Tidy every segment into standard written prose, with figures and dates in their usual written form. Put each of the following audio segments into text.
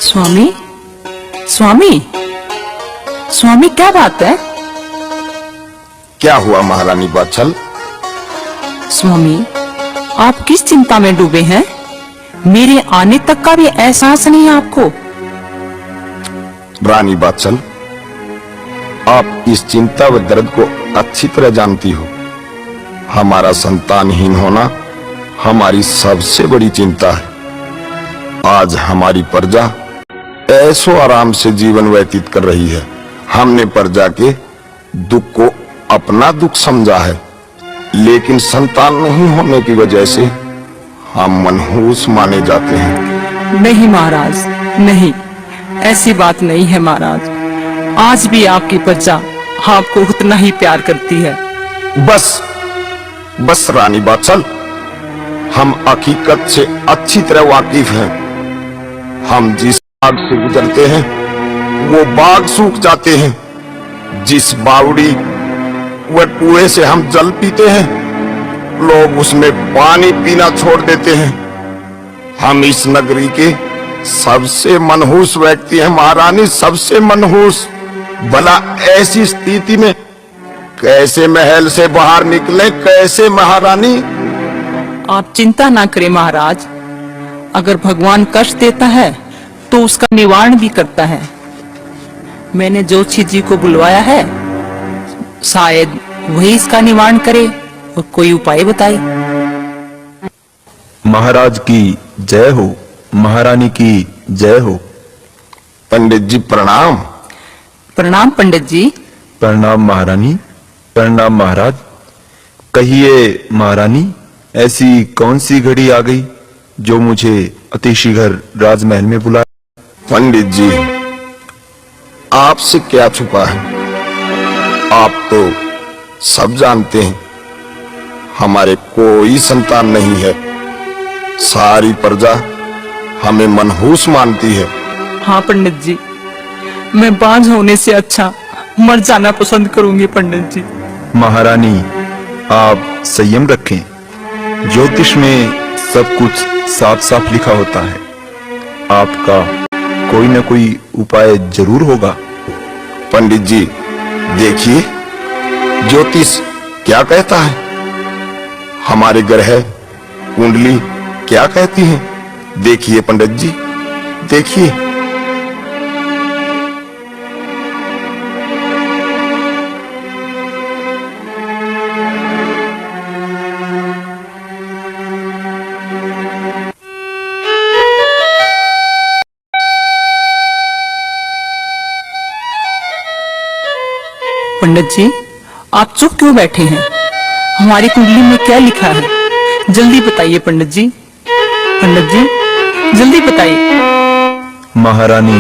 स्वामी, स्वामी, स्वामी, क्या बात है? क्या हुआ महारानी बादशाह? स्वामी, आप किस चिंता में डूबे हैं? मेरे आने तक का भी एहसास नहीं है आपको? रानी बादशाह, आप इस चिंता व दर्द को अच्छी तरह जानती हो। हमारा संतानहीन होना हमारी सबसे बड़ी चिंता है। आज हमारी प्रजा ऐसो आराम से जीवन व्यतीत कर रही है। हमने प्रजा के दुख को अपना दुख समझा है, लेकिन संतान नहीं होने की वजह से हम मनहूस माने जाते हैं। नहीं महाराज, नहीं, ऐसी बात नहीं है महाराज। आज भी आपकी प्रजा आपको उतना ही प्यार करती है। बस बस रानी बादशाह, हम हकीकत से अच्छी तरह वाकिफ हैं। हम जिस बाग से गुजरते हैं वो बाग सूख जाते हैं। जिस बावड़ी व कुएं से हम जल पीते हैं, लोग उसमें पानी पीना छोड़ देते हैं। हम इस नगरी के सबसे मनहूस व्यक्ति हैं महारानी, सबसे मनहूस। भला ऐसी स्थिति में कैसे महल से बाहर निकले, कैसे महारानी? आप चिंता ना करें महाराज। अगर भगवान कष्ट देता है तो उसका निवारण भी करता है। मैंने ज्योतिषी जी को बुलवाया है, शायद वही इसका निवारण करे और कोई उपाय बताए। महाराज की जय हो, महारानी की जय हो। पंडित जी प्रणाम। प्रणाम पंडित जी। प्रणाम महारानी, प्रणाम महाराज। कहिए महारानी, ऐसी कौन सी घड़ी आ गई जो मुझे अतिशीघ्र राजमहल में बुलाया? पंडित जी, आपसे क्या छुपा है? आप तो सब जानते हैं, हमारे कोई संतान नहीं है। सारी प्रजा हमें मनहूस मानती है। हाँ पंडित जी, मैं बांझ होने से अच्छा मर जाना पसंद करूंगी पंडित जी। महारानी, आप संयम रखें। ज्योतिष में सब कुछ साफ साफ लिखा होता है। आपका कोई न कोई उपाय जरूर होगा। पंडित जी देखिए, ज्योतिष क्या कहता है, हमारे ग्रह कुंडली क्या कहती है। देखिए पंडित जी, देखिए। पंडित जी, आप चुप क्यों बैठे हैं? हमारी कुंडली में क्या लिखा है? जल्दी बताइए पंडित जी। पंडित जी जल्दी बताइए। महारानी,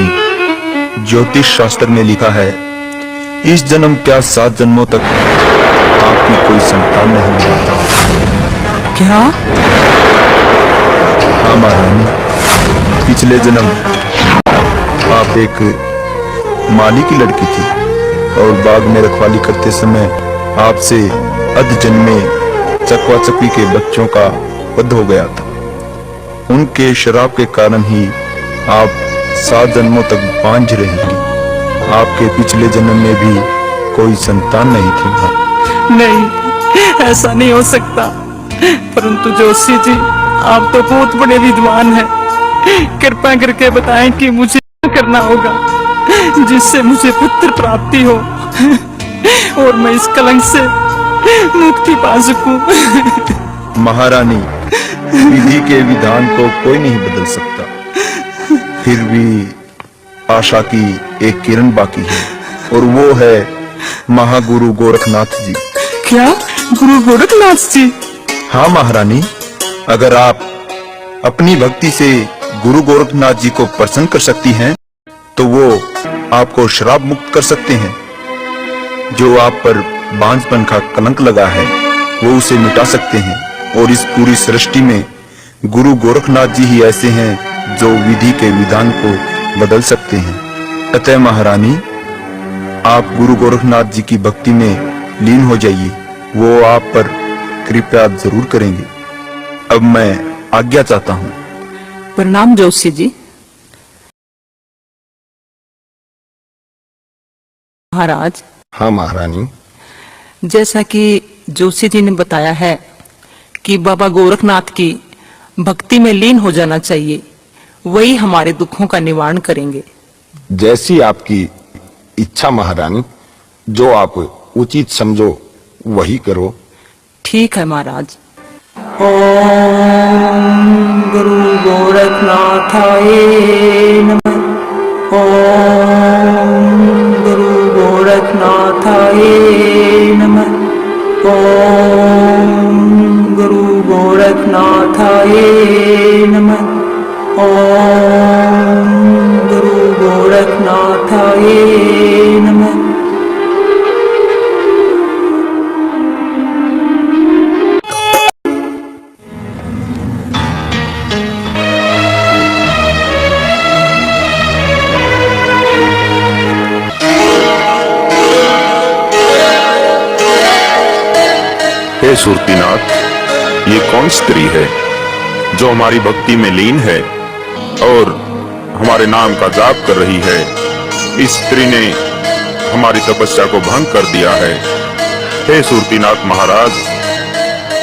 ज्योतिष शास्त्र में लिखा है, इस जन्म क्या 7 जन्मों तक आपकी कोई संतान नहीं होता। क्या? हाँ महारानी, पिछले जन्म आप एक माली की लड़की थी और बाग में रखवाली करते समय आपसे अधजन्मे चकवा चकवी के बच्चों का वध हो गया था। उनके शराब के कारण ही आप 7 जन्मों तक बांझ रहेंगी। आपके पिछले जन्म में भी कोई संतान नहीं थी। नहीं, ऐसा नहीं हो सकता। परंतु जोशी जी, आप तो बहुत बड़े विद्वान हैं। कृपा करके बताएं कि मुझे क्या करना होगा जिससे मुझे पुत्र प्राप्ति हो और मैं इस कलंक से मुक्ति पा सकूं। महारानी, विधि के विधान को कोई नहीं बदल सकता। फिर भी आशा की एक किरण बाकी है और वो है महागुरु गोरखनाथ जी। क्या? गुरु गोरखनाथ जी? हाँ महारानी, अगर आप अपनी भक्ति से गुरु गोरखनाथ जी को प्रसन्न कर सकती हैं तो वो आपको श्राप मुक्त कर सकते हैं। जो आप पर बांझपन का कलंक लगा है वो उसे मिटा सकते हैं। और इस पूरी सृष्टि में गुरु गोरखनाथ जी ही ऐसे हैं जो विधि के विधान को बदल सकते हैं। अतः महारानी, आप गुरु गोरखनाथ जी की भक्ति में लीन हो जाइए, वो आप पर कृपा जरूर करेंगे। अब मैं आज्ञा चाहता हूँ। प्रणाम जोशी जी। महाराज, हाँ महारानी। जैसा कि जोशी जी ने बताया है कि बाबा गोरखनाथ की भक्ति में लीन हो जाना चाहिए, वही हमारे दुखों का निवारण करेंगे। जैसी आपकी इच्छा महारानी, जो आप उचित समझो वही करो। ठीक है महाराज। ओम गुरु गोरखनाथाय नमः। ओम गुरु गोरखनाथाय नमः। ओम गुरु गोरखनाथाय नमः। ओम गुरु गोरखनाथाय नमः। हे सुरतीनाथ, ये कौन स्त्री है जो हमारी भक्ति में लीन है और हमारे नाम का जाप कर रही है? इस स्त्री ने हमारी तपस्या को भंग कर दिया है। हे सुरतीनाथ महाराज,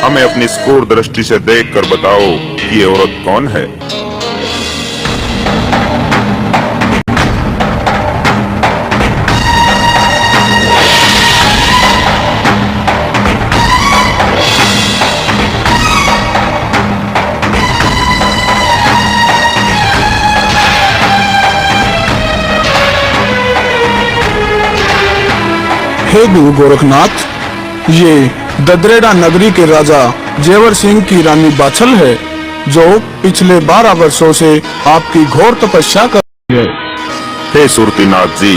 हमें अपनी स्कूर दृष्टि से देखकर बताओ कि ये औरत कौन है। हे गुरु गोरखनाथ, ये ददरेड़ा नगरी के राजा जेवर सिंह की रानी बाछल है, जो पिछले 12 वर्षों से आपकी घोर तपस्या कर रही है। हे सुरतीनाथ जी,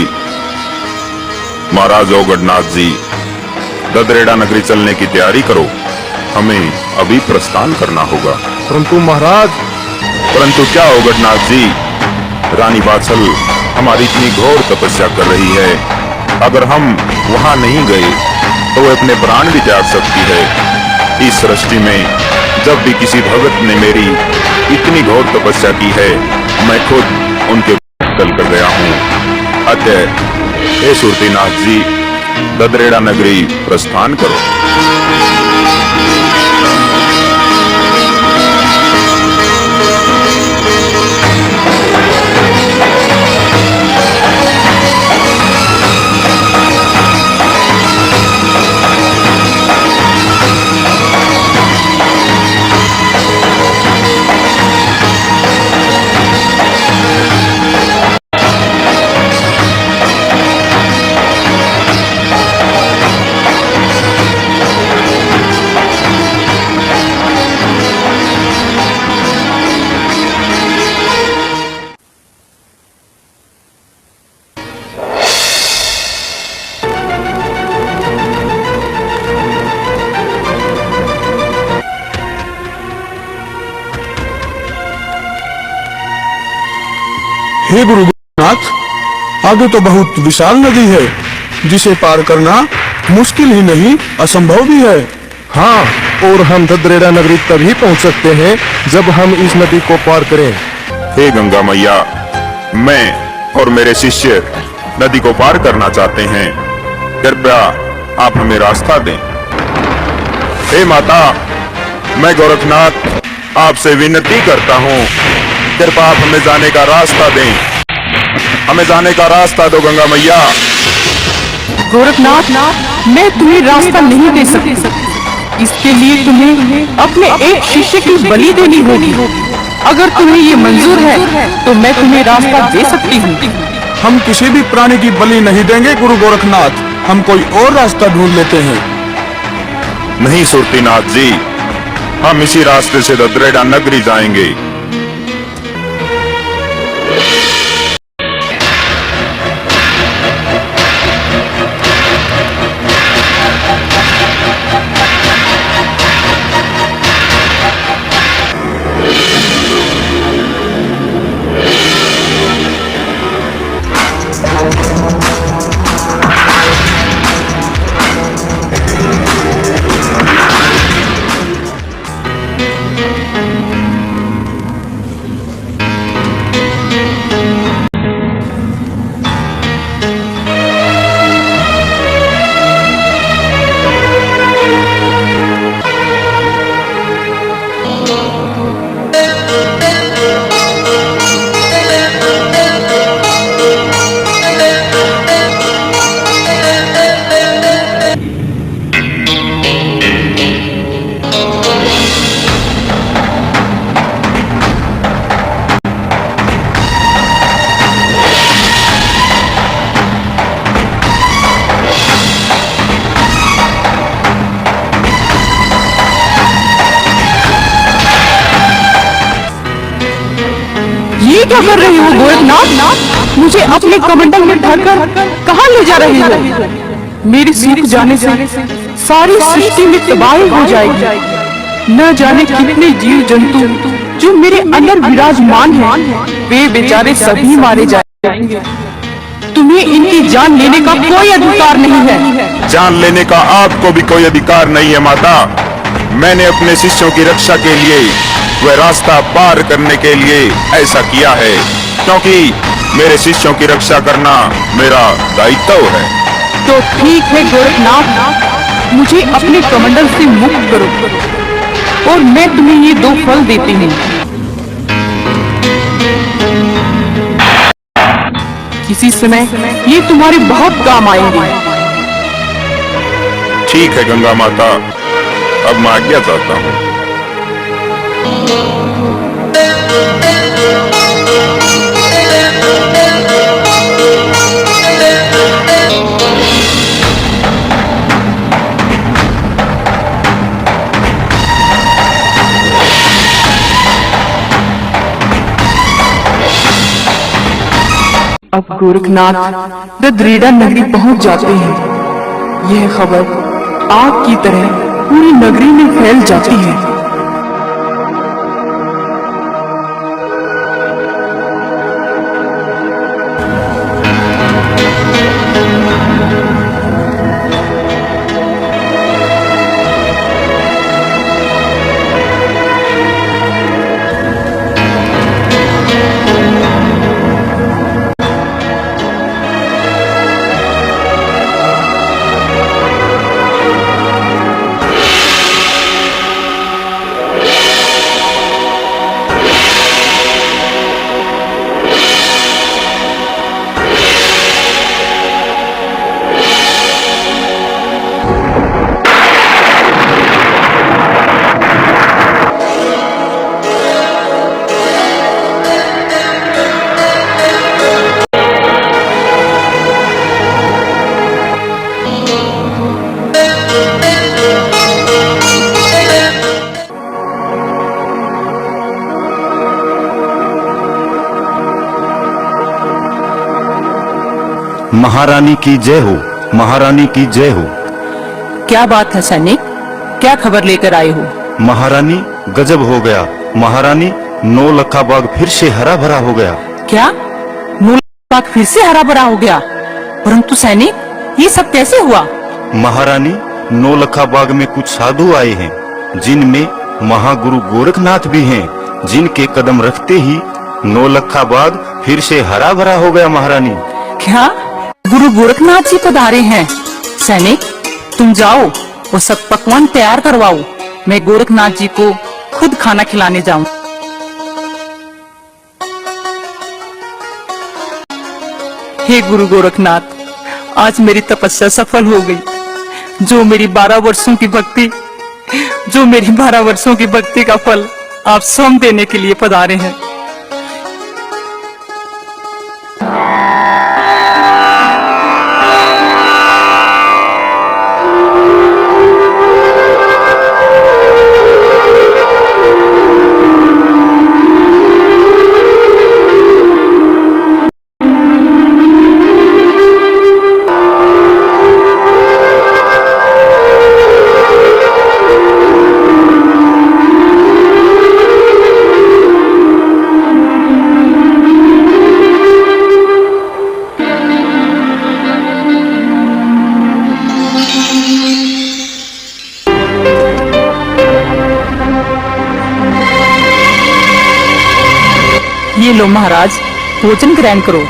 महाराज ओगढ़नाथ जी, ददरेड़ा नगरी चलने की तैयारी करो, हमें अभी प्रस्थान करना होगा। परंतु महाराज, परंतु क्या ओगढ़नाथ जी, रानी बाछल हमारी इतनी घोर तपस्या कर रही है, अगर हम वहां नहीं गए तो वह अपने प्राण भी त्याग सकती है। इस सृष्टि में जब भी किसी भगत ने मेरी इतनी घोर तपस्या की है, मैं खुद उनके टल कर गया हूँ। अतः हे सुरतीनाथ जी, ददरेड़ा नगरी प्रस्थान करो। हे गुरु गोरखनाथ, आगे तो बहुत विशाल नदी है, जिसे पार करना मुश्किल ही नहीं असंभव भी है। हाँ, और हम ददरेड़ा नगरी तभी पहुंच सकते हैं जब हम इस नदी को पार करें। हे गंगा मैया, मैं और मेरे शिष्य नदी को पार करना चाहते हैं, कृपया आप हमें रास्ता दें। हे माता, मैं गोरखनाथ आपसे विनती करता हूँ, कृपया आप हमें जाने का रास्ता दें। हमें जाने का रास्ता दो गंगा मैया। गोरखनाथ, मैं तुम्हें रास्ता नहीं दे सकती। इसके लिए तुम्हें अपने एक शिष्य की बलि देनी होगी। अगर तुम्हें ये मंजूर है तो मैं तुम्हें रास्ता दे सकती हूँ। हम किसी भी प्राणी की बलि नहीं देंगे गुरु गोरखनाथ, हम कोई और रास्ता ढूंढ लेते हैं। नहीं सुरतीनाथ जी, हम इसी रास्ते से ददरेड़ा नगरी जाएंगे। क्या कर रही हो गोरखनाथ? मुझे अपने कमंडल में भरकर कहाँ ले जा रही हो? मेरे सूख जाने से सारी सृष्टि में तबाही हो जाएगी। न जाने कितने जीव जंतु जो मेरे अंदर विराजमान हैं, वे बेचारे सभी मारे जाएंगे। तुम्हें इनकी जान लेने का कोई अधिकार नहीं है। जान लेने का आपको भी कोई अधिकार नहीं है माता। मैंने अपने शिष्यों की रक्षा के लिए, वह रास्ता पार करने के लिए ऐसा किया है, क्योंकि मेरे शिष्यों की रक्षा करना मेरा दायित्व है। तो ठीक है गोरखनाथ, मुझे अपने कमंडल से मुक्त करो और मैं तुम्हें ये 2 फल देती हूँ। किसी समय ये तुम्हारे बहुत काम आएंगे। ठीक है गंगा माता, अब मैं आज्ञा चाहता हूँ। अब गोरखनाथ ददरेड़ा नगरी पहुंच जाते हैं। यह खबर आग की तरह पूरी नगरी में फैल जाती है। महारानी की जय हो, महारानी की जय हो। क्या बात है सैनिक, क्या खबर लेकर आए हो? महारानी गजब हो गया। महारानी 9 लखा बाग फिर से हरा भरा हो गया। क्या 9 बाग फिर से हरा भरा हो गया? परंतु सैनिक, ये सब कैसे हुआ? महारानी 9 लखा बाग में कुछ साधु आए हैं, जिनमें महागुरु गोरखनाथ भी हैं, जिनके कदम रखते ही 9 लखा बाग फिर से हरा भरा हो गया। महारानी, क्या गुरु गोरखनाथ जी पधारे हैं? सैनिक, तुम जाओ और सब पकवान तैयार करवाओ, मैं गोरखनाथ जी को खुद खाना खिलाने जाऊं। हे गुरु गोरखनाथ, आज मेरी तपस्या सफल हो गई। जो मेरी 12 वर्षों की भक्ति का फल आप स्वयं देने के लिए पधारे हैं। ये लो महाराज, भोजन ग्रहण करो।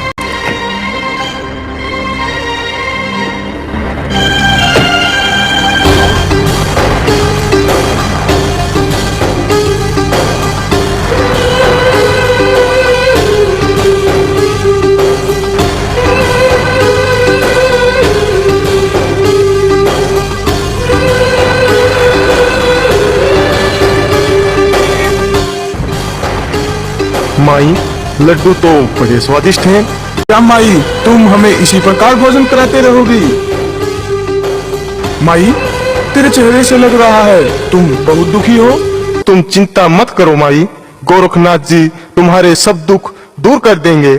माई, लड्डू तो बड़े स्वादिष्ट हैं। क्या माई, तुम हमें इसी प्रकार भोजन कराते रहोगी? माई, तेरे चेहरे से लग रहा है तुम बहुत दुखी हो। तुम चिंता मत करो माई, गोरखनाथ जी तुम्हारे सब दुख दूर कर देंगे।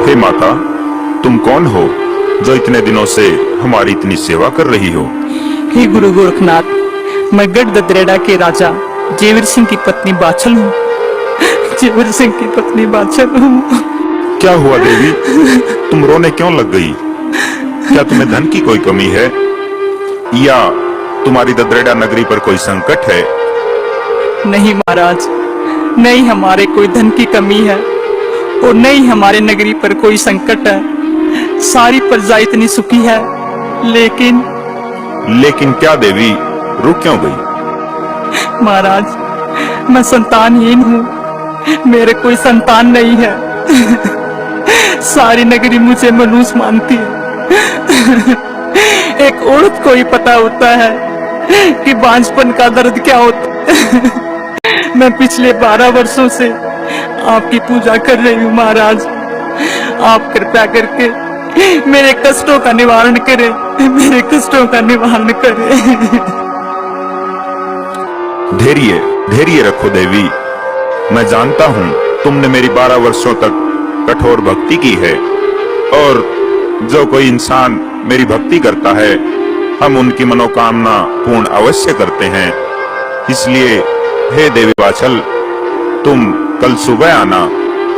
हे माता, तुम कौन हो जो इतने दिनों से हमारी इतनी सेवा कर रही हो? हे गुरु गोरखनाथ, मैं गढ़ ददरेड़ा के राजा जेवर सिंह की पत्नी बाछल हूँ। जेवर सिंह की पत्नी बाछल हूँ। क्या हुआ देवी, तुम रोने क्यों लग गई? क्या तुम्हें धन की कोई कमी है या तुम्हारी ददरेड़ा नगरी पर कोई संकट है? नहीं महाराज, नहीं हमारे कोई धन की कमी है और नहीं हमारे नगरी पर कोई संकट है। सारी प्रजा इतनी सुखी है, लेकिन क्या देवी, रुक क्यों गई? महाराज, मैं संतानहीन हूँ, मेरे कोई संतान नहीं है। सारी नगरी मुझे मनुष्य मानती है। एक औरत को ही पता होता है कि बांझपन का दर्द क्या होता है। मैं पिछले 12 वर्षों से आपकी पूजा कर रही हूँ महाराज। आप कृपया करके मेरे कष्टों का निवारण करें, मेरे कष्टों का निवारण करें। धैर्य धैर्य रखो देवी। मैं जानता हूँ तुमने मेरी 12 वर्षों तक कठोर भक्ति की है और जो कोई इंसान मेरी भक्ति करता है हम उनकी मनोकामना पूर्ण अवश्य करते हैं। इसलिए हे देवी बाछल, तुम कल सुबह आना,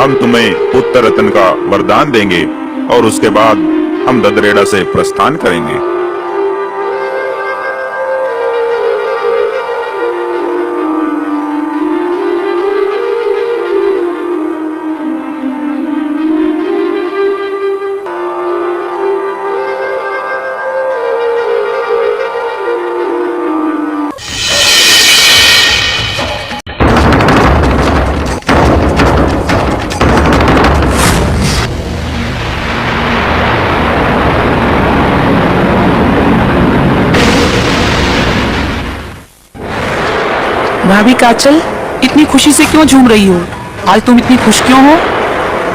हम तुम्हें पुत्र रत्न का वरदान देंगे और उसके बाद हम ददरेड़ा से प्रस्थान करेंगे। भाभी काचल, इतनी खुशी से क्यों झूम रही हो? आज तुम इतनी खुश क्यों हो?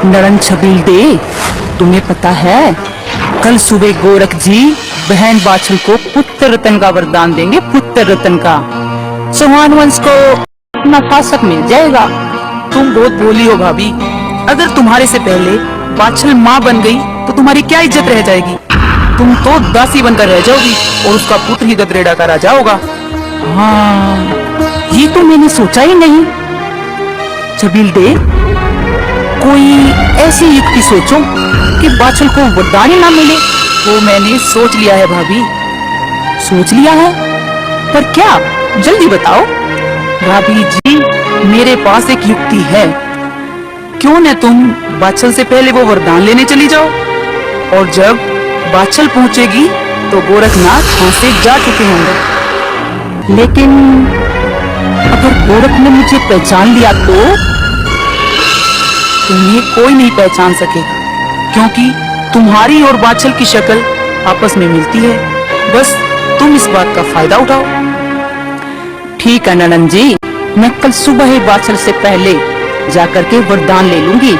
नरन छबील दे, तुम्हें पता है कल सुबह गोरख जी बहन बाछल को पुत्र रतन का वरदान देंगे, पुत्र रतन का। चौहान वंश को अपना शासक मिल जाएगा। तुम बहुत भोली हो भाभी, अगर तुम्हारे से पहले बाछल माँ बन गई तो तुम्हारी क्या इज्जत रह जाएगी? तुम तो दासी बनकर रह जाओगी और उसका पुत्र ही ददरेड़ा का राजा होगा। हाँ, ये तो मैंने सोचा ही नहीं। छबील दे, कोई ऐसी युक्ति सोचो कि बाछल को वरदान ही ना मिले। वो मैंने सोच लिया है भाभी। सोच लिया है? पर क्या? जल्दी बताओ। भाभी जी, मेरे पास एक युक्ति है। क्यों न तुम बाछल से पहले वो वरदान लेने चली जाओ और जब बाछल पहुंचेगी तो गोरखनाथ वहां से जा चुके होंगे। लेकिन अगर गोरख ने मुझे पहचान लिया तो तुम्हें कोई नहीं पहचान सकेगा, क्योंकि तुम्हारी और बाछल की शक्ल आपस में मिलती है। बस तुम इस बात का फायदा उठाओ। ठीक है ननन जी, मैं कल सुबह ही बाछल से पहले जाकर के वरदान ले लूंगी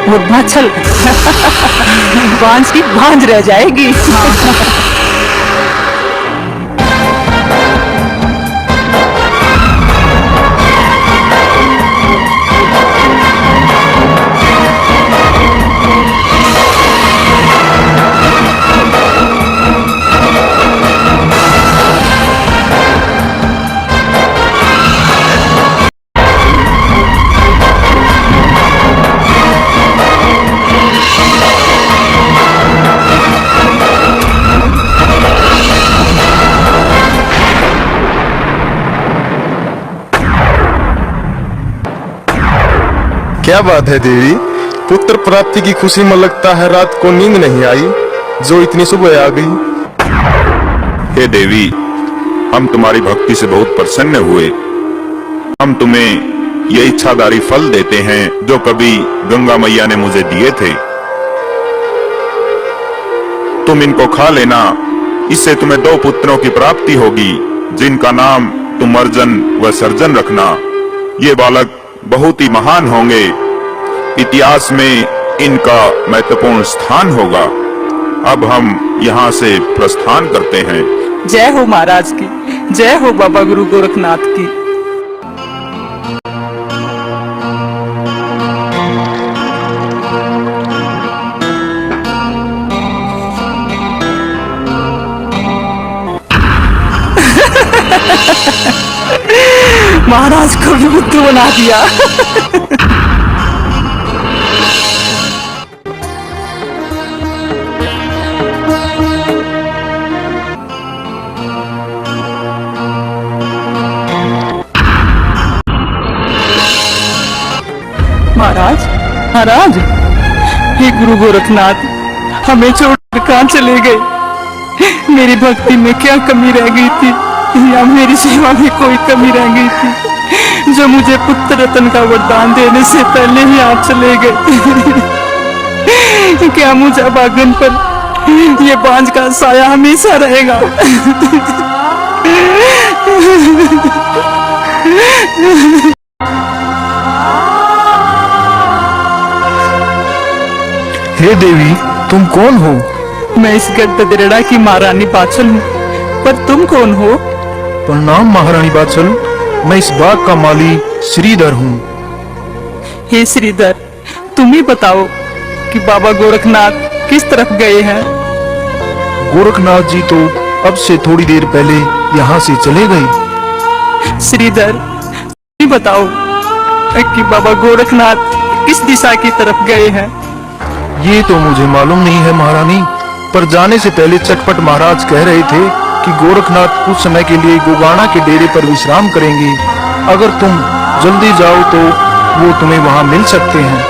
और बाछल बांझ की बांझ रह जाएगी। क्या बात है देवी, पुत्र प्राप्ति की खुशी में लगता है रात को नींद नहीं आई जो इतनी सुबह आ गई। हे देवी, हम तुम्हारी भक्ति से बहुत प्रसन्न हुए। हम तुम्हें ये इच्छाधारी फल देते हैं जो कभी गंगा मैया ने मुझे दिए थे। तुम इनको खा लेना, इससे तुम्हें 2 पुत्रों की प्राप्ति होगी जिनका नाम तुम अर्जन व सर्जन रखना। ये बालक बहुत ही महान होंगे, इतिहास में इनका महत्वपूर्ण स्थान होगा। अब हम यहाँ से प्रस्थान करते हैं। जय हो महाराज की, जय हो बाबा गुरु गोरखनाथ की। महाराज को भी बुद्धू बना दिया। महाराज, महाराज, हे गुरु गोरखनाथ, हमें छोड़कर कहाँ चले गए? मेरी भक्ति में क्या कमी रह गई थी, या मेरी सेवा में कोई कमी रह गई थी, जो मुझे पुत्र रत्न का वरदान देने से पहले ही आप चले गए? क्या मुझे भागन पर ये बांझ का साया हमेशा रहेगा? हे देवी, तुम कौन हो? मैं इस गढ़ ददरेड़ा की महारानी बाछल हूँ, पर तुम कौन हो? प्रणाम महारानी बाछल, मैं इस बाग का माली श्रीधर हूँ। हे श्रीधर, तुम ही बताओ कि बाबा गोरखनाथ किस तरफ गए हैं? गोरखनाथ जी तो अब से थोड़ी देर पहले यहाँ से चले गए। श्रीधर, तुम ही बताओ कि बाबा गोरखनाथ किस दिशा की तरफ गए हैं? ये तो मुझे मालूम नहीं है महारानी, पर जाने से पहले चटपट महाराज कह रहे थे कि गोरखनाथ कुछ समय के लिए गोगाना के डेरे पर विश्राम करेंगे। अगर तुम जल्दी जाओ तो वो तुम्हें वहाँ मिल सकते हैं।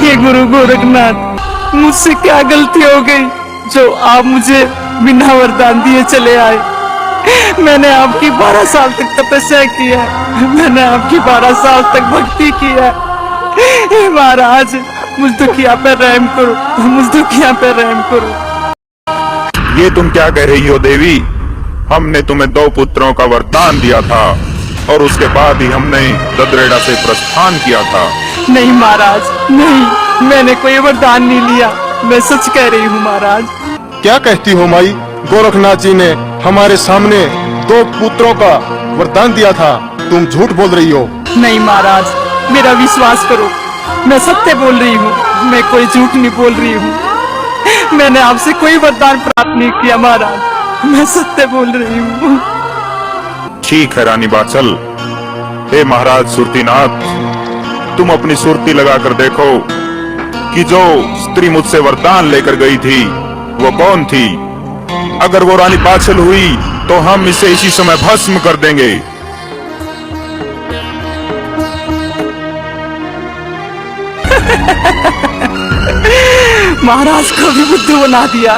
ये गुरु गोरखनाथ, मुझसे क्या गलती हो गई जो आप मुझे बिना वरदान दिए चले आए? मैंने आपकी 12 साल तक तपस्या की है, मैंने आपकी 12 साल तक भक्ति की है। हे महाराज, मुझ दुखिया पे रहम करो, मुझ दुखिया पे रहम करो। ये तुम क्या कह रही हो देवी? हमने तुम्हें 2 पुत्रों का वरदान दिया था और उसके बाद ही हमने ददरेड़ा से प्रस्थान किया था। नहीं महाराज, नहीं, मैंने कोई वरदान नहीं लिया, मैं सच कह रही हूँ महाराज। क्या कहती हो माई? गोरखनाथ जी ने हमारे सामने 2 पुत्रों का वरदान दिया था, तुम झूठ बोल रही हो। नहीं महाराज, मेरा विश्वास करो, मैं सत्य बोल रही हूँ, मैं कोई झूठ नहीं बोल रही हूँ। मैंने आपसे कोई वरदान प्राप्त नहीं किया महाराज, मैं सत्य बोल रही हूँ। ठीक है रानी बाछल। हे महाराज सुरतीनाथ, तुम अपनी सुरती लगाकर देखो कि जो स्त्री मुझसे वरदान लेकर गई थी वो कौन थी। अगर वो रानी बाछल हुई तो हम इसे इसी समय भस्म कर देंगे। महाराज को भी बुद्धू बना दिया।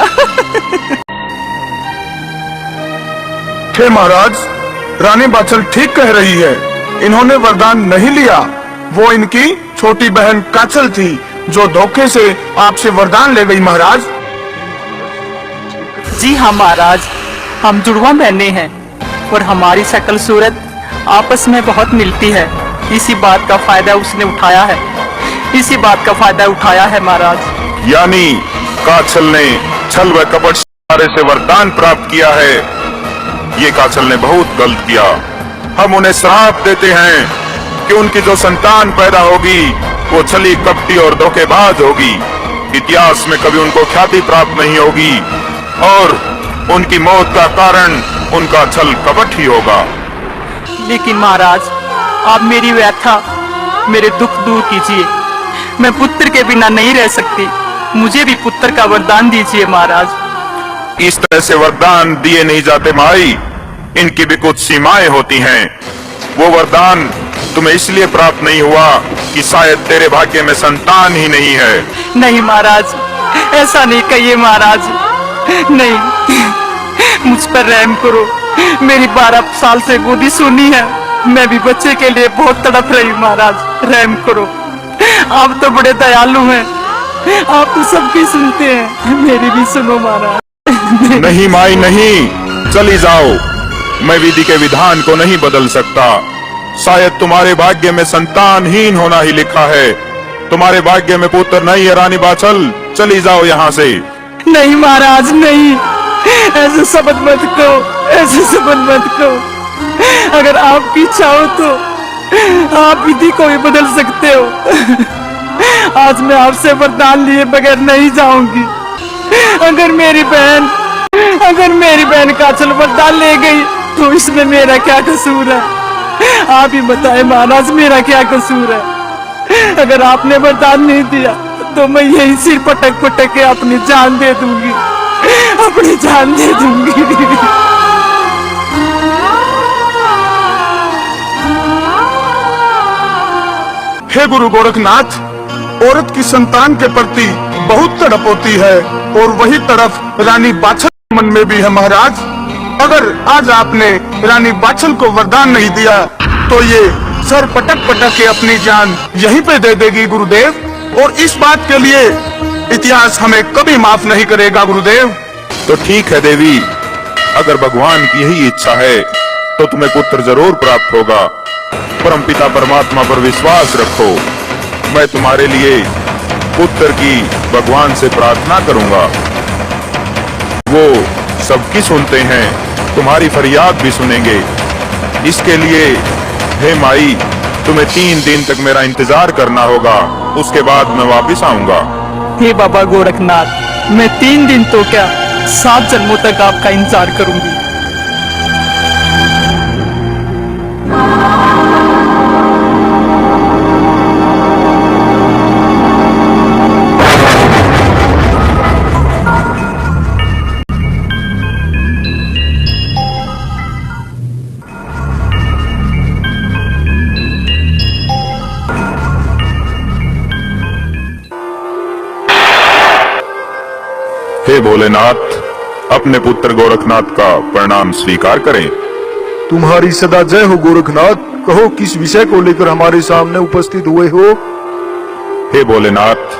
हे महाराज, रानी बाछल ठीक कह रही है, इन्होंने वरदान नहीं लिया, वो इनकी छोटी बहन काछल थी जो धोखे से आपसे वरदान ले गई महाराज। जी हाँ महाराज, हम जुड़वा बहने हैं और हमारी शक्ल सूरत आपस में बहुत मिलती है। इसी बात का फायदा उसने उठाया है, इसी बात का फायदा उठाया है महाराज। यानी काछल ने छल व कपट से वरदान प्राप्त किया है। ये काछल ने बहुत गलत किया। हम उन्हें श्राप देते हैं कि उनकी जो संतान पैदा होगी वो छली, कपटी और धोखेबाज होगी। इतिहास में कभी उनको ख्याति प्राप्त नहीं होगी और उनकी मौत का कारण उनका छल कपट ही होगा। लेकिन महाराज, आप मेरी व्यथा, मेरे दुख दूर कीजिए। मैं पुत्र के बिना नहीं रह सकती, मुझे भी पुत्र का वरदान दीजिए महाराज। इस तरह से वरदान दिए नहीं जाते माई, इनकी भी कुछ सीमाएं होती हैं। वो वरदान तुम्हें इसलिए प्राप्त नहीं हुआ कि शायद तेरे भाग्य में संतान ही नहीं है। नहीं महाराज, ऐसा नहीं कहिए महाराज, नहीं, मुझ पर रहम करो। मेरी 12 साल से गोदी सुनी है, मैं भी बच्चे के लिए बहुत तड़प रही हूँ महाराज, रहम करो। आप तो बड़े दयालु हैं, आप तो सबकी सुनते हैं, मेरी भी सुनो महाराज। नहीं माई नहीं, चली जाओ। मैं विधि के विधान को नहीं बदल सकता। शायद तुम्हारे भाग्य में संतानहीन होना ही लिखा है। तुम्हारे भाग्य में पुत्र नहीं है रानी बाछल, चली जाओ यहाँ से। नहीं महाराज नहीं, ऐसे शब्द मत कहो, ऐसे शब्द मत कहो। अगर आपकी इच्छा हो तो आप विधि को भी बदल सकते हो। आज मैं आपसे वरदान लिए बगैर नहीं जाऊंगी। अगर मेरी बहन काजल वरदान ले गई तो इसमें मेरा क्या कसूर है? आप ही बताएं महाराज, मेरा क्या कसूर है? अगर आपने वरदान नहीं दिया तो मैं यही सिर पटक पटक के अपनी जान दे दूंगी, अपनी जान दे दूंगी। हे गुरु गोरखनाथ, औरत की संतान के प्रति बहुत तड़प होती है और वही तड़प रानी बाछल के मन में भी है महाराज। अगर आज आपने रानी बाछल को वरदान नहीं दिया तो ये सर पटक पटक के अपनी जान यहीं पे दे देगी गुरुदेव, और इस बात के लिए इतिहास हमें कभी माफ नहीं करेगा गुरुदेव। तो ठीक है देवी, अगर भगवान की यही इच्छा है तो तुम्हें पुत्र जरूर प्राप्त होगा। परमपिता परमात्मा पर विश्वास रखो। मैं तुम्हारे लिए पुत्र की भगवान से प्रार्थना करूंगा। वो सबकी सुनते हैं, तुम्हारी फरियाद भी सुनेंगे। इसके लिए हे माई, तुम्हें 3 दिन तक मेरा इंतजार करना होगा, उसके बाद मैं वापिस आऊंगा। हे बाबा गोरखनाथ, मैं 3 दिन तो क्या 7 जन्मों तक आपका इंतजार करूंगी। हे भोलेनाथ, अपने पुत्र गोरखनाथ का प्रणाम स्वीकार करें। तुम्हारी सदा जय हो गोरखनाथ। कहो, किस विषय को लेकर हमारे सामने उपस्थित हुए हो? हे भोलेनाथ,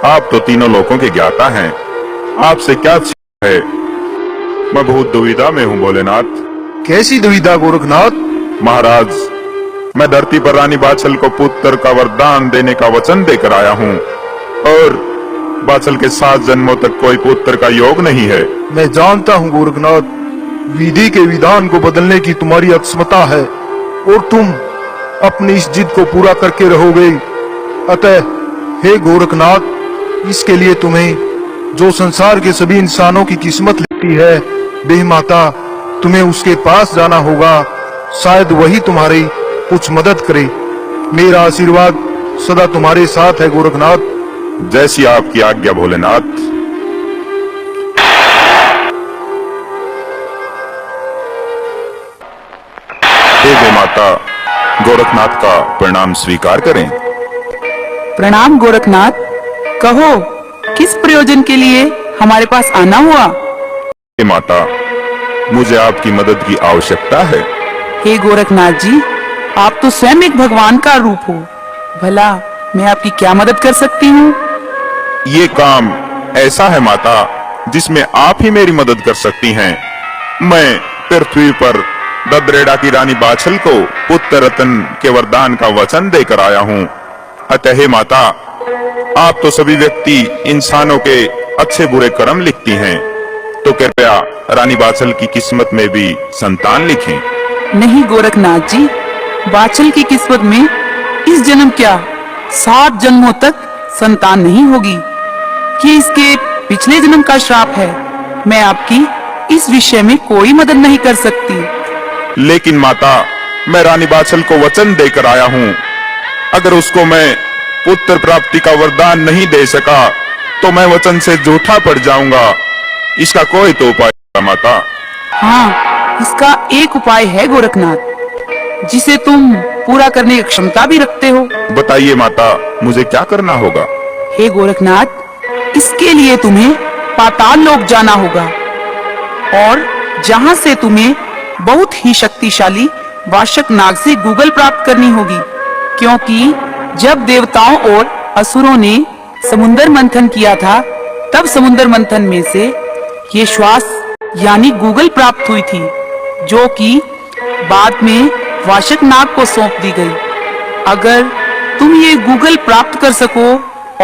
आप तो तीनों लोकों के ज्ञाता हैं, आपसे क्या है? मैं बहुत दुविधा में हूँ भोलेनाथ। कैसी दुविधा गोरखनाथ? महाराज, मैं धरती पर रानी बाछल को पुत्र का वरदान देने का वचन देकर आया हूँ और बाछल के 7 जन्मों तक कोई पुत्र का योग नहीं है। मैं जानता हूँ गोरखनाथ, विधि के विधान को बदलने की तुम्हारी अक्षमता है और तुम अपनी इस जिद को पूरा करके रहोगे। अतः हे गोरखनाथ, इसके लिए तुम्हें जो संसार के सभी इंसानों की किस्मत लिखती है, देह माता, तुम्हें उसके पास जाना होगा। शायद वही तुम्हारी कुछ मदद करे। मेरा आशीर्वाद सदा तुम्हारे साथ है गोरखनाथ। जैसी आपकी आज्ञा भोलेनाथ। हे गो माता, गोरखनाथ का प्रणाम स्वीकार करें। प्रणाम गोरखनाथ, कहो किस प्रयोजन के लिए हमारे पास आना हुआ? हे माता, मुझे आपकी मदद की आवश्यकता है। हे गोरखनाथ जी, आप तो स्वयं एक भगवान का रूप हो, भला मैं आपकी क्या मदद कर सकती हूँ? ये काम ऐसा है माता जिसमें आप ही मेरी मदद कर सकती हैं। मैं पृथ्वी पर ददरेड़ा की रानी बाछल को पुत्र रतन के वरदान का वचन देकर आया हूँ। अतः हे माता, आप तो सभी व्यक्ति इंसानों के अच्छे बुरे कर्म लिखती हैं, तो कृपया रानी बाछल की किस्मत में भी संतान लिखें। नहीं गोरखनाथ जी, बाछल की किस्मत में इस जन्म क्या 7 जन्मों तक संतान नहीं होगी। ये इसके पिछले जन्म का श्राप है। मैं आपकी इस विषय में कोई मदद नहीं कर सकती। लेकिन माता, मैं रानी बाछल को वचन देकर आया हूँ। अगर उसको मैं पुत्र प्राप्ति का वरदान नहीं दे सका तो मैं वचन से झूठा पड़ जाऊंगा। इसका कोई तो उपाय है माता? हाँ, इसका एक उपाय है गोरखनाथ, जिसे तुम पूरा करने की क्षमता भी रखते हो। बताइए माता, मुझे क्या करना होगा? हे गोरखनाथ, इसके लिए तुम्हें पाताल लोक जाना होगा और जहां से तुम्हें बहुत ही शक्तिशाली वाशक नाग से गूगल प्राप्त करनी होगी, क्योंकि जब देवताओं और असुरों ने समुद्र मंथन किया था तब समुद्र मंथन में से ये श्वास यानी गूगल प्राप्त हुई थी, जो कि बाद में वाशक नाग को सौंप दी गई। अगर तुम ये गूगल प्राप्त कर सको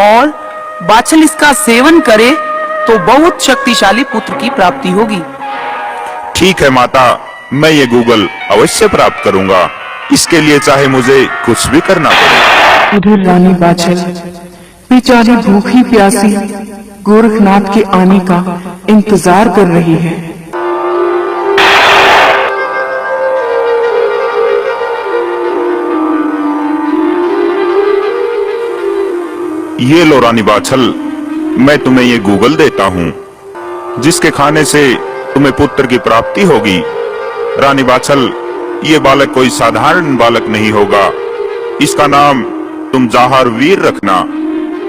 और बाछल इसका सेवन करे तो बहुत शक्तिशाली पुत्र की प्राप्ति होगी। ठीक है माता, मैं ये गूगल अवश्य प्राप्त करूंगा। इसके लिए चाहे मुझे कुछ भी करना पड़े। उधर रानी बाछल बेचारी भूखी प्यासी गोरखनाथ के आने का इंतजार कर रही है। ये लो रानी बाछल, मैं तुम्हें ये गूगल देता हूँ, जिसके खाने से तुम्हें पुत्र की प्राप्ति होगी। रानी बाछल, ये बालक कोई साधारण बालक नहीं होगा। इसका नाम तुम जाहर वीर रखना,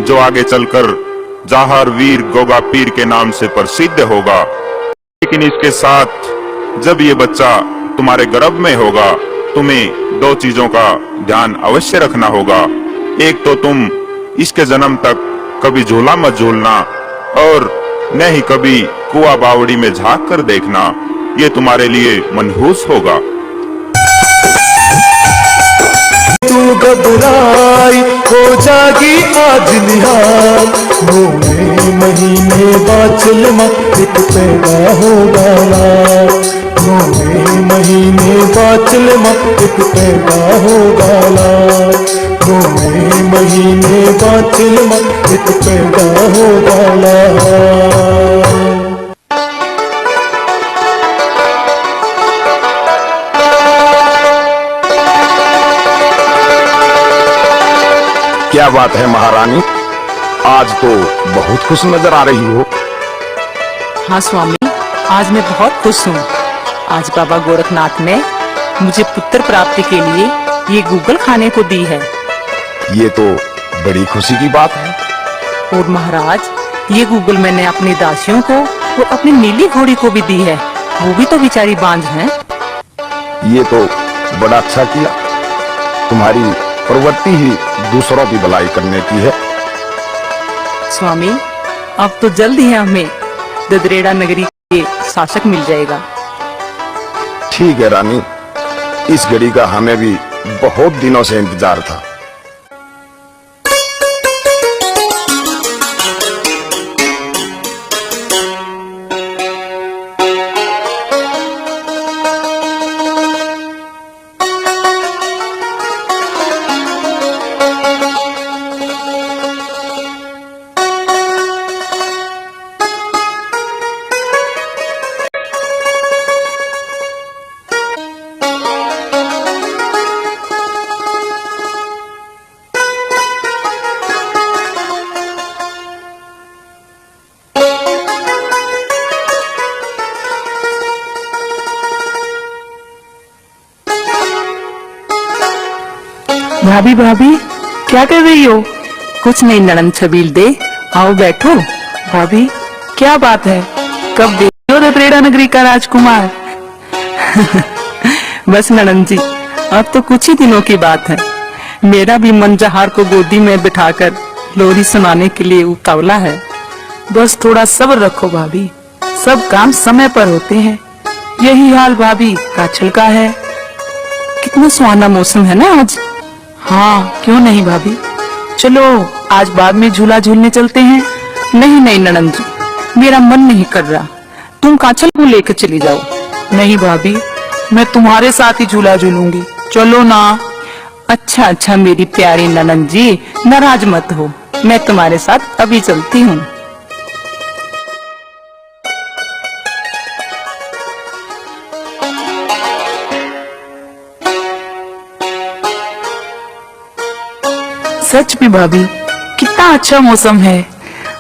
जो आगे चलकर जाहर वीर गोगा पीर के नाम से प्रसिद्ध होगा। लेकिन इसके साथ जब ये बच्चा तुम्हारे गर्भ में होगा, तुम्हें दो चीजों का ध्यान अवश्य रखना होगा। एक तो तुम इसके जन्म तक कभी झूला मत झूलना और न ही कभी कुआ बावड़ी में झांक कर देखना, ये तुम्हारे लिए मनहूस होगा। तू घबराई हो जागी आज निहाल, 9वें महीने बाछल माँ एक पैदा होगा लाल, 9वें महीने बाछल माँ एक पैदा होगा लाल, 9वें महीने बाछल माँ एक पैदा होगा लाल। क्या बात है महारानी, आज तो बहुत खुश नजर आ रही हो। हाँ स्वामी, आज मैं बहुत खुश हूँ। आज बाबा गोरखनाथ ने मुझे पुत्र प्राप्ति के लिए ये गूगल खाने को दी है। ये तो बड़ी खुशी की बात है। और महाराज, ये गूगल मैंने अपनी दासियों को और अपनी नीली घोड़ी को भी दी है, वो भी तो बेचारी बांझ हैं। ये तो बड़ा अच्छा किया, तुम्हारी प्रवृत्ति ही दूसरों की भलाई करने की है। स्वामी, अब तो जल्द ही हमें ददरेड़ा नगरी के शासक मिल जाएगा। ठीक है रानी, इस घड़ी का हमें भी बहुत दिनों से इंतजार था। भाभी भाभी क्या कर रही हो? कुछ नहीं ननंद छबील दे, आओ बैठो। भाभी क्या बात है, कब देखी हो ददरेड़ा नगरी का राजकुमार? बस ननंद जी, अब तो कुछ ही दिनों की बात है। मेरा भी मन जहार को गोदी में बिठाकर लोरी सुनाने के लिए उतावला है। बस थोड़ा सब्र रखो भाभी, सब काम समय पर होते हैं। यही हाल भाभी काछल का है। कितना सुहाना मौसम है ना आज। हाँ क्यों नहीं भाभी, चलो आज बाद में झूला झूलने चलते हैं। नहीं नहीं ननंद जी, मेरा मन नहीं कर रहा, तुम काछल को लेकर चली जाओ। नहीं भाभी, मैं तुम्हारे साथ ही झूला झूलूंगी, चलो ना। अच्छा अच्छा मेरी प्यारी ननंद जी, नाराज मत हो, मैं तुम्हारे साथ अभी चलती हूँ। सच में भाभी कितना अच्छा मौसम है।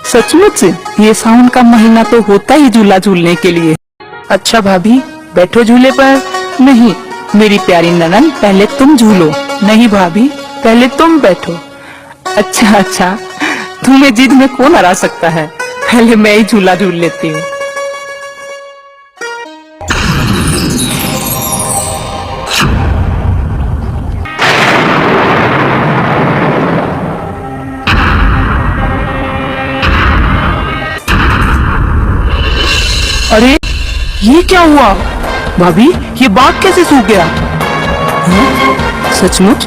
सचमुच ये सावन का महीना तो होता ही झूला झूलने के लिए। अच्छा भाभी बैठो झूले पर। नहीं मेरी प्यारी ननंद, पहले तुम झूलो। नहीं भाभी, पहले तुम बैठो। अच्छा अच्छा, तुम्हें जिद में कौन हरा सकता है? पहले मैं ही झूला झूल लेती हूँ। अरे ये क्या हुआ भाभी? ये बाघ कैसे सूख गया? सचमुच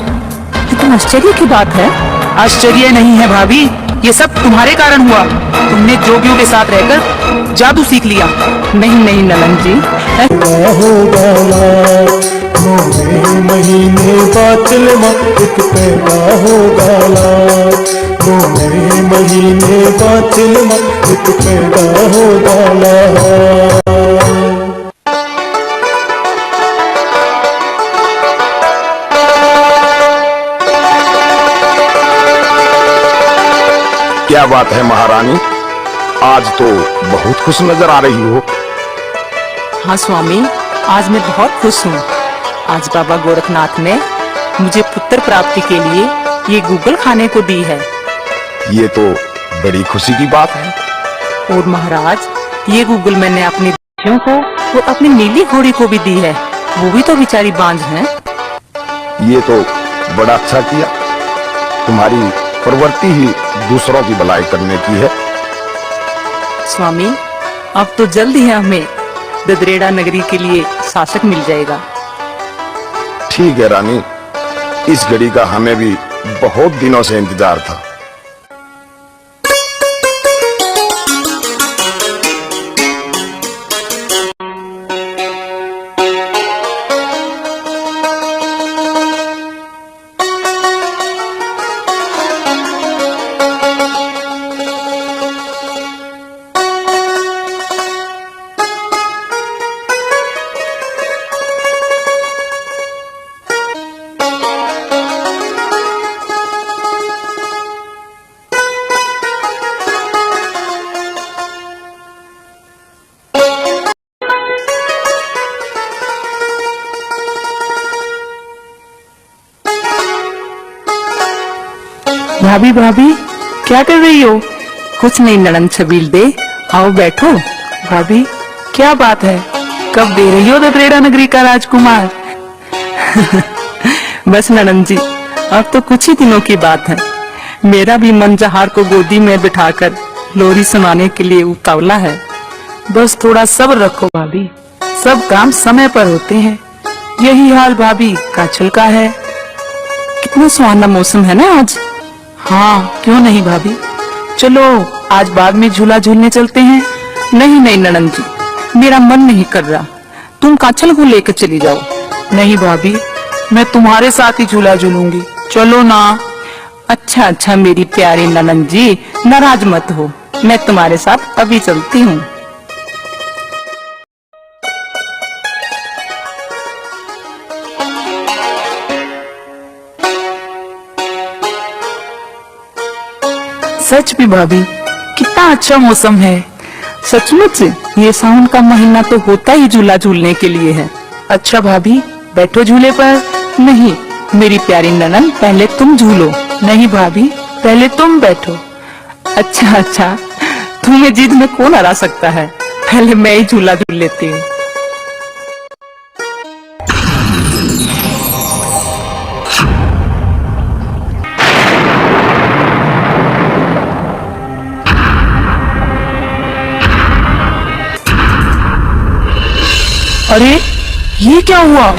कितना आश्चर्य की बात है। आश्चर्य नहीं है भाभी, ये सब तुम्हारे कारण हुआ। तुमने जोगियों के साथ रहकर जादू सीख लिया। नहीं नहीं नलन जी, होगा लाल, 9वें महीने बाचल माँ एक पैदा होगा लाल, 9वें महीने बाचल माँ एक पैदा होगा लाल। क्या बात है महारानी, आज तो बहुत खुश नजर आ रही हो। हाँ स्वामी, आज मैं बहुत खुश हूँ। आज बाबा गोरखनाथ ने मुझे पुत्र प्राप्ति के लिए ये गूगल खाने को दी है। ये तो बड़ी खुशी की बात है। और महाराज, ये गूगल मैंने अपनी बच्चियों को और अपनी नीली घोड़ी को भी दी है। वो भी तो बेचारी बांझ हैं। ये तो बड़ा अच्छा किया। तुम्हारी प्रवृत्ति ही दूसरों की भलाई करने की है। स्वामी, अब तो जल्द ही हमें ददरेड़ा नगरी के लिए शासक मिल जाएगा। ठीक है रानी, इस घड़ी का हमें भी बहुत दिनों से इंतजार था। भाभी भाभी क्या कर रही हो? कुछ नहीं नड़न छबील दे, आओ बैठो। भाभी क्या बात है, कब दे रही हो ददरेड़ा नगरी का राजकुमार? बस नड़न जी, अब तो कुछ ही दिनों की बात है। मेरा भी मन जहार को गोदी में बिठाकर लोरी सुनाने के लिए उतावला है। बस थोड़ा सब्र रखो भाभी, सब काम समय पर होते हैं। यही हाल भाभी काछल का है। कितना सुहाना मौसम है ना आज। हाँ क्यों नहीं भाभी, चलो आज बाग में झूला झूलने चलते हैं। नहीं नहीं नड़न जी, मेरा मन नहीं कर रहा। तुम काछल को लेकर चली जाओ। नहीं भाभी, मैं तुम्हारे साथ ही झूला झूलूंगी, चलो ना। अच्छा अच्छा मेरी प्यारी ननन जी, नाराज मत हो, मैं तुम्हारे साथ अभी चलती हूँ। सच भी भाभी, कितना अच्छा मौसम है। सचमुच ये सावन का महीना तो होता ही झूला झूलने के लिए है। अच्छा भाभी, बैठो झूले पर। नहीं मेरी प्यारी ननन, पहले तुम झूलो। नहीं भाभी, पहले तुम बैठो। अच्छा अच्छा, तुम्हें जिद में कौन हरा सकता है? पहले मैं ही झूला झूल लेती हूँ। अरे ये क्या हुआ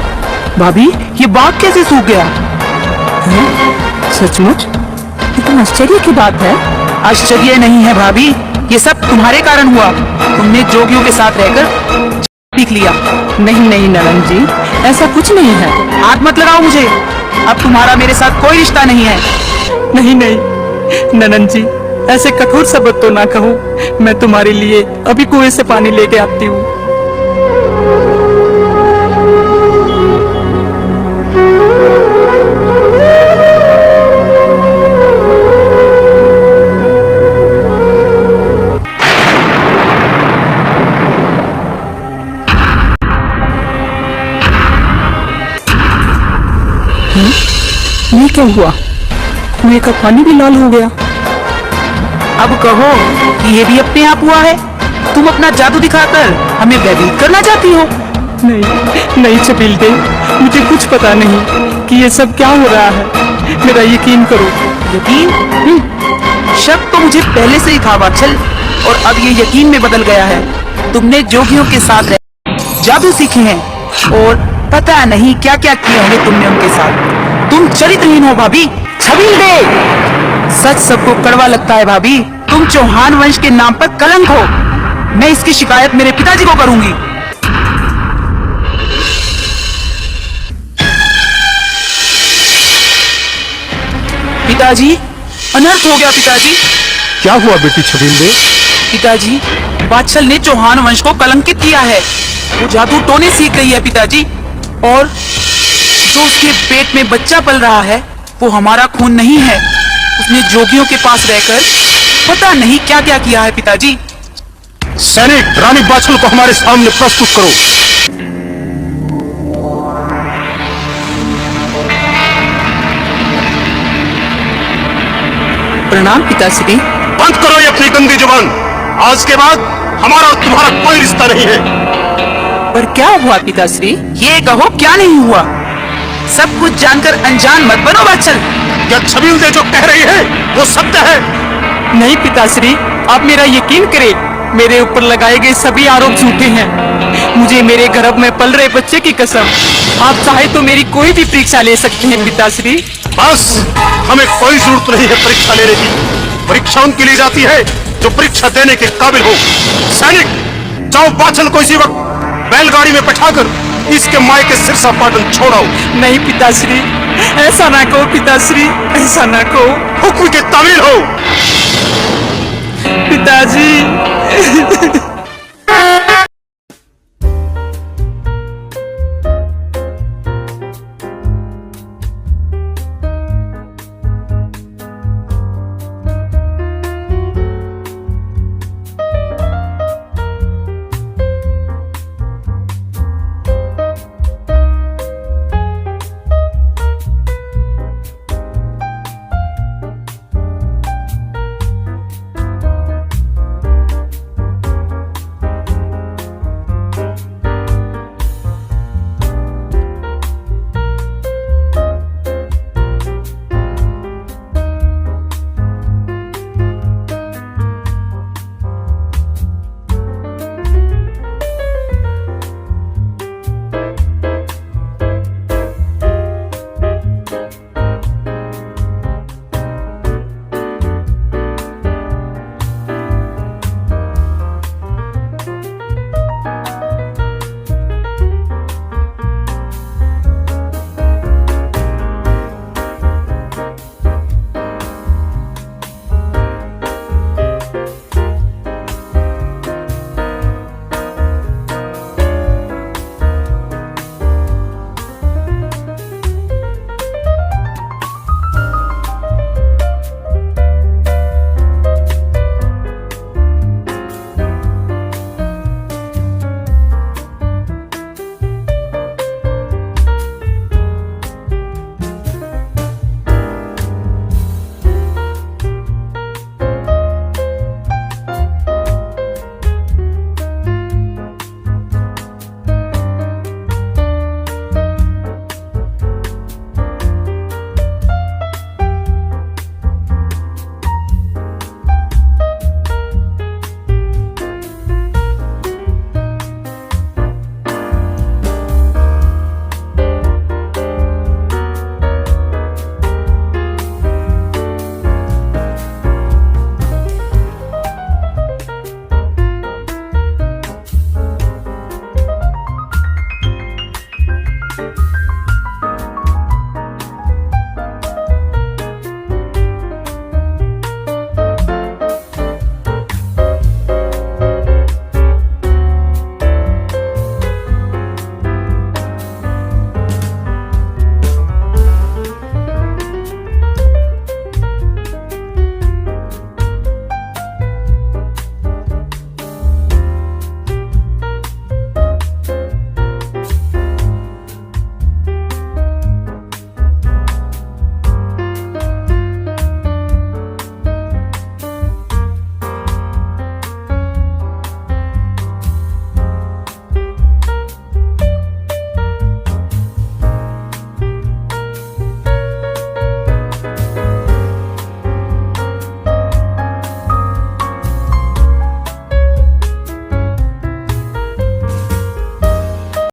भाभी, ये बाघ कैसे सूख गया? सचमुच कितना आश्चर्य की बात है। आश्चर्य नहीं है भाभी, ये सब तुम्हारे कारण हुआ। तुमने जोगियों के साथ रहकर सीख लिया। नहीं नहीं नड़न जी, ऐसा कुछ नहीं है। हाथ मत लगाओ मुझे, अब तुम्हारा मेरे साथ कोई रिश्ता नहीं है। नहीं नहीं ननन जी, ऐसे कठोर शब्द तो ना कहो। मैं तुम्हारे लिए अभी कुएं से पानी लेके आती हूँ। ये क्या हुआ? कुएं का पानी भी लाल हो गया। अब कहो कि ये भी अपने आप हुआ है? तुम अपना जादू दिखाकर हमें भयभीत करना चाहती हो? नहीं नहीं छबील दे, मुझे कुछ पता नहीं कि ये सब क्या हो रहा है। मेरा यकीन करो। यकीन? शक तो मुझे पहले से ही था वात्सल, और अब ये यकीन में बदल गया है। तुमने जोगियों के साथ रह जादू सीखे हैं और पता नहीं क्या क्या किए होंगे तुमने उनके साथ। तुम चरित्रहीन हो भाभी। छबील दे, सच सबको कड़वा लगता है भाभी। तुम चौहान वंश के नाम पर कलंक हो। मैं इसकी शिकायत मेरे पिताजी को करूंगी। पिताजी, अनर्थ हो गया पिताजी। क्या हुआ बेटी छबील दे? पिताजी, वात्सल ने चौहान वंश को कलंकित किया है। वो जादू टोने सीख गई है पिताजी, और जो उसके पेट में बच्चा पल रहा है वो हमारा खून नहीं है। उसने जोगियों के पास रहकर पता नहीं क्या क्या किया है पिताजी। सैनिक, रानी बाछल को हमारे सामने प्रस्तुत करो। प्रणाम पिताश्री। बंद करो ये अपनी गंदी जुबान। आज के बाद हमारा और तुम्हारा कोई रिश्ता नहीं है। पर क्या हुआ पिताश्री? ये कहो क्या नहीं हुआ? सब कुछ जानकर अनजान मत बनो वात्सल। क्या छबील दे जो कह रही है वो सत्य है? नहीं पिताश्री, आप मेरा यकीन करें। मेरे ऊपर लगाए गए सभी आरोप झूठे हैं। मुझे मेरे गर्भ में पल रहे बच्चे की कसम। आप चाहे तो मेरी कोई भी परीक्षा ले सकते हैं पिताश्री। बस, हमें कोई जरूरत नहीं है परीक्षा लेने की। परीक्षा उनके लिए जाती है जो परीक्षा देने के काबिल हो। सैनिक, जाओ बाछल को इसी वक्त बैलगाड़ी में बैठाकर इसके माए के सिरसा पाटन छोड़ाओ। नहीं पिताश्री, ऐसा ना कहो पिताश्री, ऐसा ना कहो। हुक्म के तामील हो। पिताजी